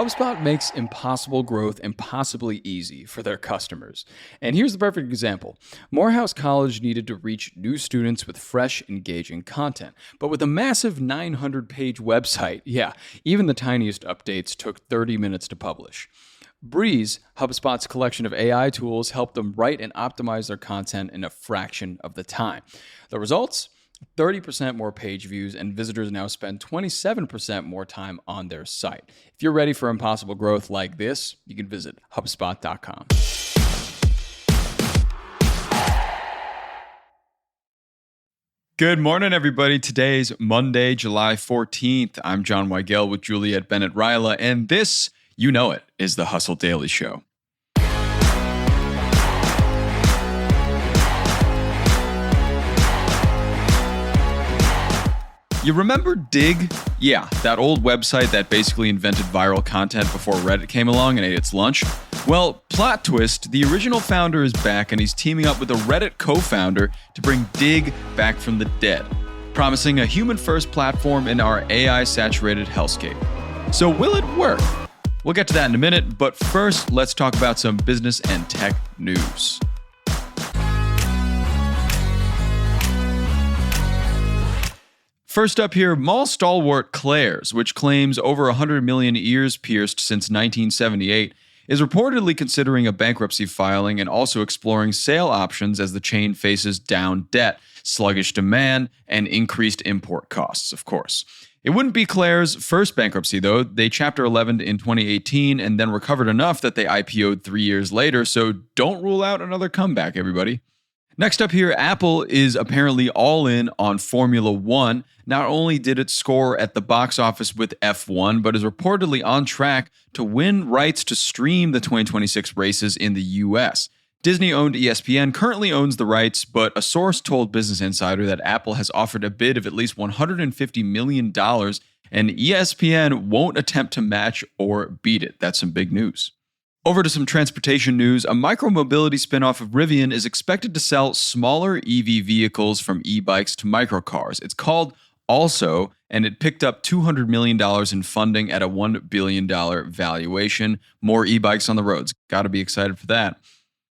HubSpot makes impossible growth impossibly easy for their customers. And here's the perfect example. Morehouse College needed to reach new students with fresh, engaging content. But with a massive 900-page website, even the tiniest updates took 30 minutes to publish. Breeze, HubSpot's collection of AI tools, helped them write and optimize their content in a fraction of the time. The results? 30% more page views, and visitors now spend 27% more time on their site. If you're ready for impossible growth like this, you can visit HubSpot.com. Good morning, everybody. Today's Monday, July 14th. I'm John Weigell with Juliet, Bennett, and this, you know it, is the Hustle Daily Show. You remember Digg? Yeah, that old website that basically invented viral content before Reddit came along and ate its lunch. Well, plot twist, the original founder is back and he's teaming up with a Reddit co-founder to bring Digg back from the dead, promising a human-first platform in our AI-saturated hellscape. So will it work? We'll get to that in a minute, but first, let's talk about some business and tech news. First up here, mall stalwart Claire's, which claims over 100 million ears pierced since 1978, is reportedly considering a bankruptcy filing and also exploring sale options as the chain faces down debt, sluggish demand, and increased import costs, of course. It wouldn't be Claire's first bankruptcy, though. They Chapter 11'd in 2018 and then recovered enough that they IPO'd 3 years later, so don't rule out another comeback, everybody. Next up here, Apple is apparently all in on Formula One. Not only did it score at the box office with F1, but is reportedly on track to win rights to stream the 2026 races in the US. Disney-owned ESPN currently owns the rights, but a source told Business Insider that Apple has offered a bid of at least $150 million, and ESPN won't attempt to match or beat it. That's some big news. Over to some transportation news. A micromobility spinoff of Rivian is expected to sell smaller EV vehicles from e-bikes to microcars. It's called Also, and it picked up $200 million in funding at a $1 billion valuation. More e-bikes on the roads. Got to be excited for that.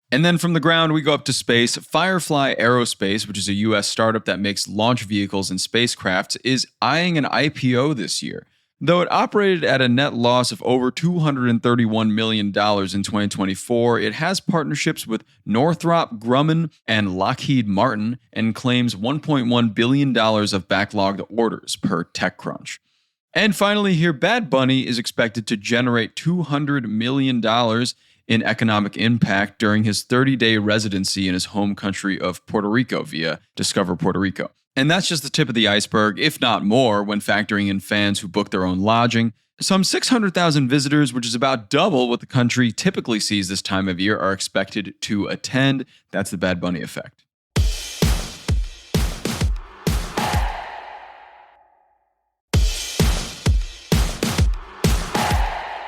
And then from the ground, we go up to space. Firefly Aerospace, which is a U.S. startup that makes launch vehicles and spacecrafts, is eyeing an IPO this year. Though it operated at a net loss of over $231 million in 2024, it has partnerships with Northrop Grumman and Lockheed Martin and claims $1.1 billion of backlogged orders per TechCrunch. And finally here, Bad Bunny is expected to generate $200 million in economic impact during his 30-day residency in his home country of Puerto Rico via Discover Puerto Rico. And that's just the tip of the iceberg, if not more, when factoring in fans who book their own lodging. Some 600,000 visitors, which is about double what the country typically sees this time of year, are expected to attend. That's the Bad Bunny effect.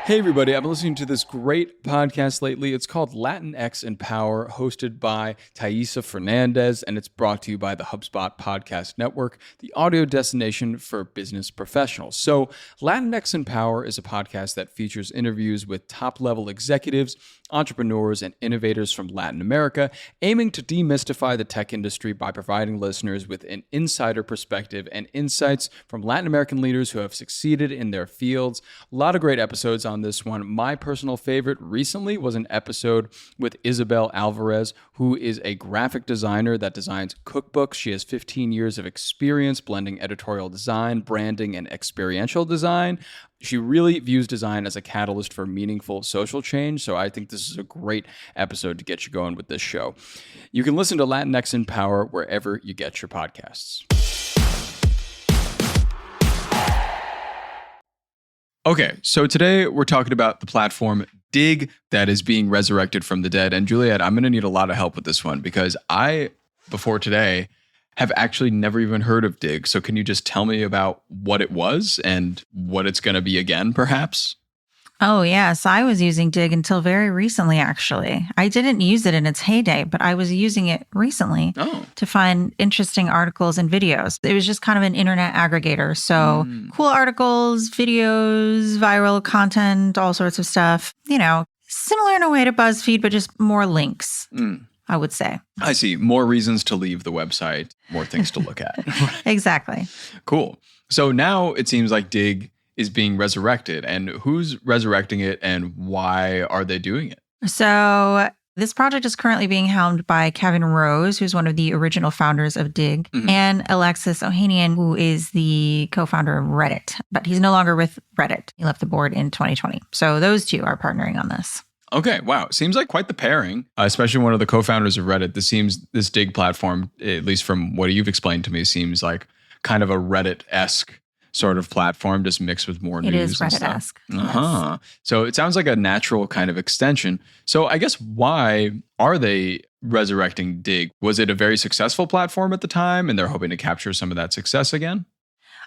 Hey everybody, I've been listening to this great podcast lately. It's called Latinx in Power, hosted by Thaisa Fernandez, and it's brought to you by the HubSpot Podcast Network, the audio destination for business professionals. So Latinx in Power is a podcast that features interviews with top-level executives, entrepreneurs, and innovators from Latin America, aiming to demystify the tech industry by providing listeners with an insider perspective and insights from Latin American leaders who have succeeded in their fields. A lot of great episodes on this one. My personal favorite recently was an episode with Isabel Alvarez, who is a graphic designer that designs cookbooks. She has 15 years of experience blending editorial design, branding, and experiential design. She really views design as a catalyst for meaningful social change, so I think this is a great episode to get you going with this show. You can listen to Latinx in Power wherever you get your podcasts. Okay, so today we're talking about the platform Digg that is being resurrected from the dead. And Juliet, I'm going to need a lot of help with this one because I, before today, have actually never even heard of Digg. So can you just tell me about what it was and what it's going to be again, perhaps? Oh, yes. I was using Digg until very recently, actually. I didn't use it in its heyday, but I was using it recently to find interesting articles and videos. It was just kind of an internet aggregator. So cool articles, videos, viral content, all sorts of stuff. Similar in a way to BuzzFeed, but just more links, I would say. I see. More reasons to leave the website, more things to look at. Exactly. Cool. So now it seems like Digg is being resurrected. And who's resurrecting it and why are they doing it? So this project is currently being helmed by Kevin Rose, who's one of the original founders of Digg, and Alexis Ohanian, who is the co-founder of Reddit. But he's no longer with Reddit. He left the board in 2020. So those two are partnering on this. Okay, wow. Seems like quite the pairing, especially one of the co-founders of Reddit. This Digg platform, at least from what you've explained to me, seems like kind of a Reddit-esque sort of platform, just mixed with more news. It is and Reddit-esque. Yes. So it sounds like a natural kind of extension. So I guess why are they resurrecting Digg? Was it a very successful platform at the time and they're hoping to capture some of that success again?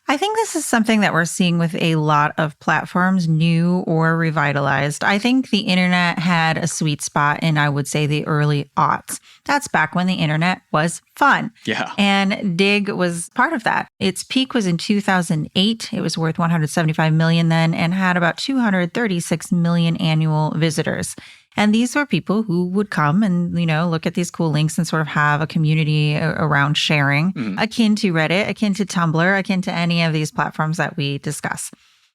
I think this is something that we're seeing with a lot of platforms, new or revitalized. I think the internet had a sweet spot in, I would say, the early aughts. That's back when the internet was fun. Yeah. And Digg was part of that. Its peak was in 2008. It was worth $175 million then and had about 236 million annual visitors. And these were people who would come and, look at these cool links and sort of have a community around sharing, akin to Reddit, akin to Tumblr, akin to any of these platforms that we discuss.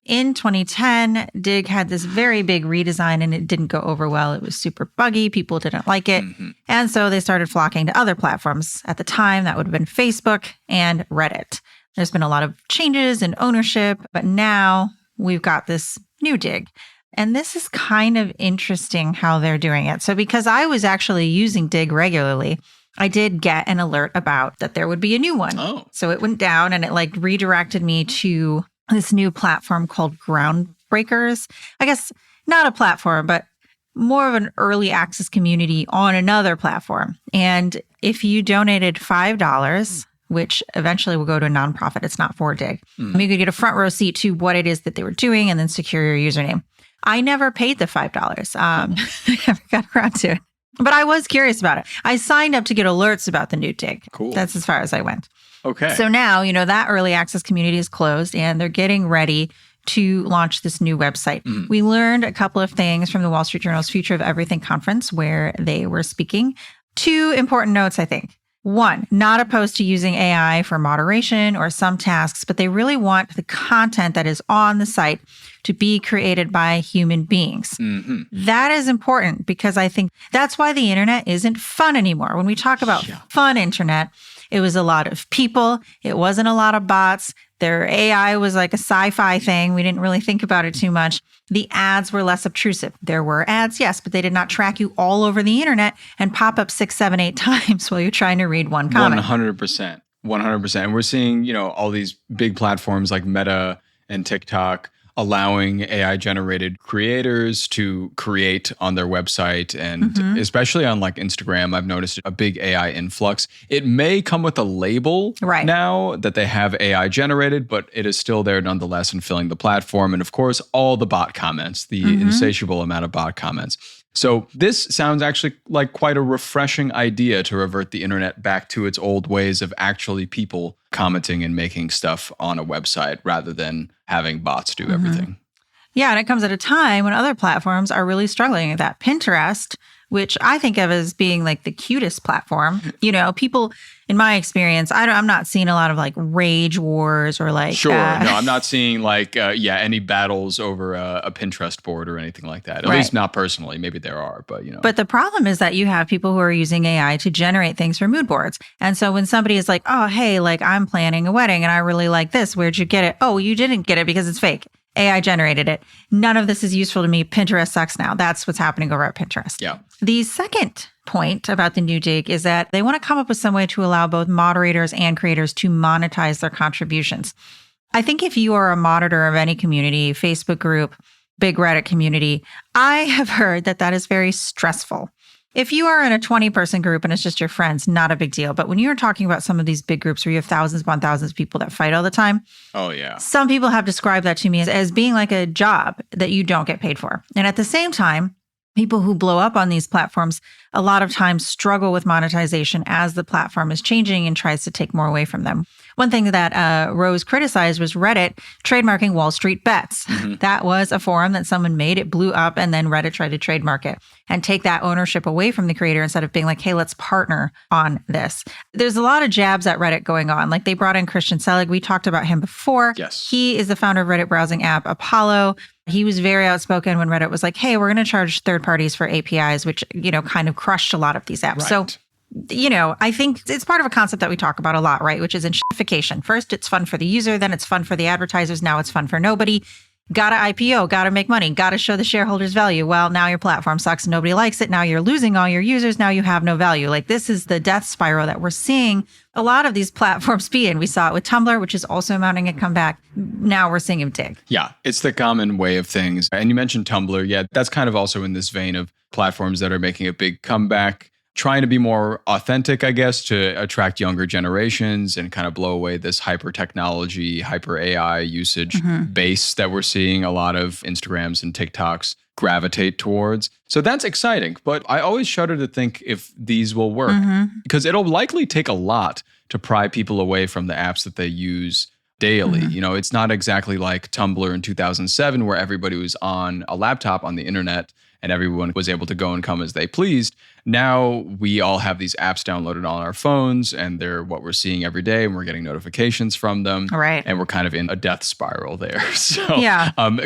In 2010, Digg had this very big redesign and it didn't go over well. It was super buggy. People didn't like it. And so they started flocking to other platforms. At the time, that would have been Facebook and Reddit. There's been a lot of changes in ownership, but now we've got this new Digg. And this is kind of interesting how they're doing it. So because I was actually using Digg regularly, I did get an alert about that there would be a new one. Oh. So it went down and it redirected me to this new platform called Groundbreakers. I guess not a platform, but more of an early access community on another platform. And if you donated $5, which eventually will go to a nonprofit, it's not for Digg, you could get a front row seat to what it is that they were doing and then secure your username. I never paid the $5. I never got around to it. But I was curious about it. I signed up to get alerts about the new Digg. Cool. That's as far as I went. Okay. So now, that early access community is closed and they're getting ready to launch this new website. We learned a couple of things from the Wall Street Journal's Future of Everything conference where they were speaking. 2 important notes, I think. 1, not opposed to using AI for moderation or some tasks, but they really want the content that is on the site to be created by human beings. That is important because I think that's why the internet isn't fun anymore. When we talk about fun internet, it was a lot of people. It wasn't a lot of bots. Their AI was like a sci-fi thing. We didn't really think about it too much. The ads were less obtrusive. There were ads, yes, but they did not track you all over the internet and pop up 6, 7, 8 times while you're trying to read one comment. 100%. 100%. And we're seeing, all these big platforms like Meta and TikTok allowing AI-generated creators to create on their website. And especially on like Instagram, I've noticed a big AI influx. It may come with a label now that they have AI generated, but it is still there nonetheless and filling the platform. And of course, all the bot comments, the insatiable amount of bot comments. So this sounds actually like quite a refreshing idea to revert the internet back to its old ways of actually people commenting and making stuff on a website rather than having bots do everything. Yeah, and it comes at a time when other platforms are really struggling with that. Pinterest, which I think of as being like the cutest platform. People, in my experience, I'm not seeing a lot of like rage wars or like... Sure. No, I'm not seeing like, any battles over a Pinterest board or anything like that. At least not personally. Maybe there are, but But the problem is that you have people who are using AI to generate things for mood boards. And so when somebody is like, oh, hey, like I'm planning a wedding and I really like this. Where'd you get it? Oh, you didn't get it because it's fake. AI generated it. None of this is useful to me. Pinterest sucks now. That's what's happening over at Pinterest. Yeah. The second point about the new Digg is that they want to come up with some way to allow both moderators and creators to monetize their contributions. I think if you are a moderator of any community, Facebook group, big Reddit community, I have heard that is very stressful. If you are in a 20-person group and it's just your friends, not a big deal. But when you're talking about some of these big groups where you have thousands upon thousands of people that fight all the time, oh yeah, some people have described that to me as being like a job that you don't get paid for. And at the same time, people who blow up on these platforms a lot of times struggle with monetization as the platform is changing and tries to take more away from them. One thing that Rose criticized was Reddit trademarking Wall Street Bets. Mm-hmm. That was a forum that someone made. It blew up, and then Reddit tried to trademark it and take that ownership away from the creator instead of being like, hey, let's partner on this. There's a lot of jabs at Reddit going on. Like they brought in Christian Selig. We talked about him before. Yes. He is the founder of Reddit browsing app Apollo. He was very outspoken when Reddit was like, hey, we're going to charge third parties for APIs, which, kind of crushed a lot of these apps. Right. So, I think it's part of a concept that we talk about a lot, right? Which is inshiftification. First, it's fun for the user. Then it's fun for the advertisers. Now it's fun for nobody. Got to IPO, got to make money, got to show the shareholders value. Well, now your platform sucks and nobody likes it. Now you're losing all your users. Now you have no value. Like this is the death spiral that we're seeing a lot of these platforms be in. We saw it with Tumblr, which is also mounting a comeback. Now we're seeing it with Digg. Yeah, it's the common way of things. And you mentioned Tumblr. Yeah, that's kind of also in this vein of platforms that are making a big comeback, trying to be more authentic, I guess, to attract younger generations and kind of blow away this hyper technology, hyper AI usage base that we're seeing a lot of Instagrams and TikToks gravitate towards. So that's exciting. But I always shudder to think if these will work because it'll likely take a lot to pry people away from the apps that they use daily. It's not exactly like Tumblr in 2007 where everybody was on a laptop on the internet and everyone was able to go and come as they pleased. Now we all have these apps downloaded on our phones and they're what we're seeing every day and we're getting notifications from them. Right. And we're kind of in a death spiral there. So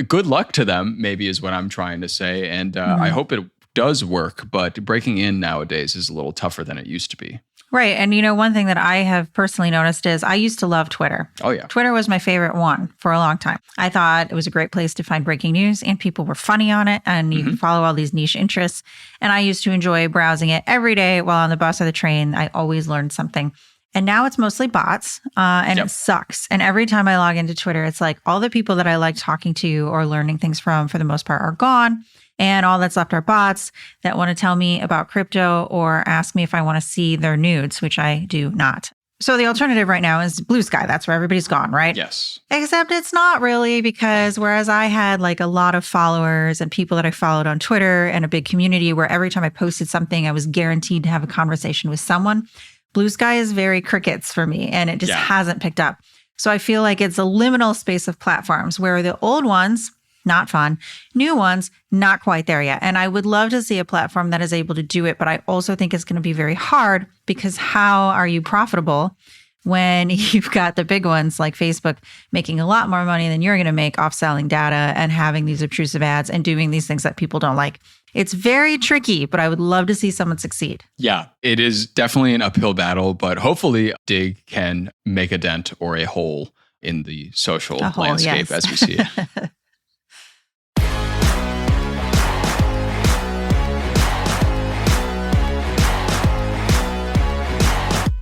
good luck to them, maybe is what I'm trying to say. And I hope it does work, but breaking in nowadays is a little tougher than it used to be. Right. And one thing that I have personally noticed is I used to love Twitter. Oh, yeah. Twitter was my favorite one for a long time. I thought it was a great place to find breaking news and people were funny on it and you can follow all these niche interests. And I used to enjoy browsing it every day while on the bus or the train. I always learned something. And now it's mostly bots and it sucks. And every time I log into Twitter, it's like all the people that I like talking to or learning things from, for the most part, are gone. And all that's left are bots that want to tell me about crypto or ask me if I want to see their nudes, which I do not. So the alternative right now is Blue Sky. That's where everybody's gone, right? Yes. Except it's not really, because whereas I had like a lot of followers and people that I followed on Twitter and a big community where every time I posted something, I was guaranteed to have a conversation with someone, Blue Sky is very crickets for me and it just hasn't picked up. So I feel like it's a liminal space of platforms where the old ones, not fun. New ones, not quite there yet. And I would love to see a platform that is able to do it, but I also think it's going to be very hard because how are you profitable when you've got the big ones like Facebook making a lot more money than you're going to make off selling data and having these obtrusive ads and doing these things that people don't like? It's very tricky, but I would love to see someone succeed. Yeah, it is definitely an uphill battle, but hopefully Digg can make a dent or a hole in the social landscape as we see it.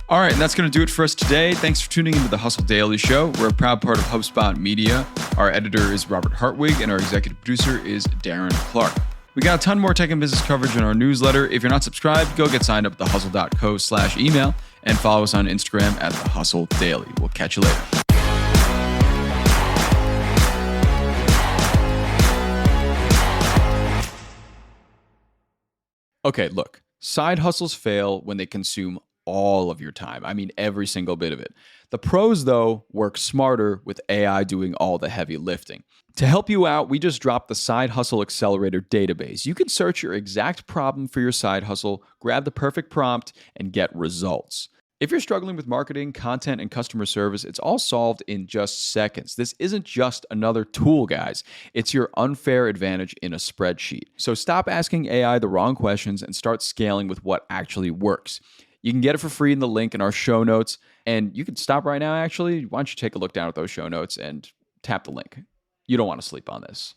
All right, and that's going to do it for us today. Thanks for tuning into the Hustle Daily Show. We're a proud part of HubSpot Media. Our editor is Robert Hartwig, and our executive producer is Darren Clark. We got a ton more tech and business coverage in our newsletter. If you're not subscribed, go get signed up at thehustle.co/email and follow us on Instagram at The Hustle Daily. We'll catch you later. Okay, look, side hustles fail when they consume all of your time. I mean, every single bit of it. The pros, though, work smarter with AI doing all the heavy lifting. To help you out, we just dropped the Side Hustle Accelerator database. You can search your exact problem for your side hustle, grab the perfect prompt, and get results. If you're struggling with marketing, content, and customer service, it's all solved in just seconds. This isn't just another tool, guys. It's your unfair advantage in a spreadsheet. So stop asking AI the wrong questions and start scaling with what actually works. You can get it for free in the link in our show notes. And you can stop right now, actually. Why don't you take a look down at those show notes and tap the link? You don't want to sleep on this.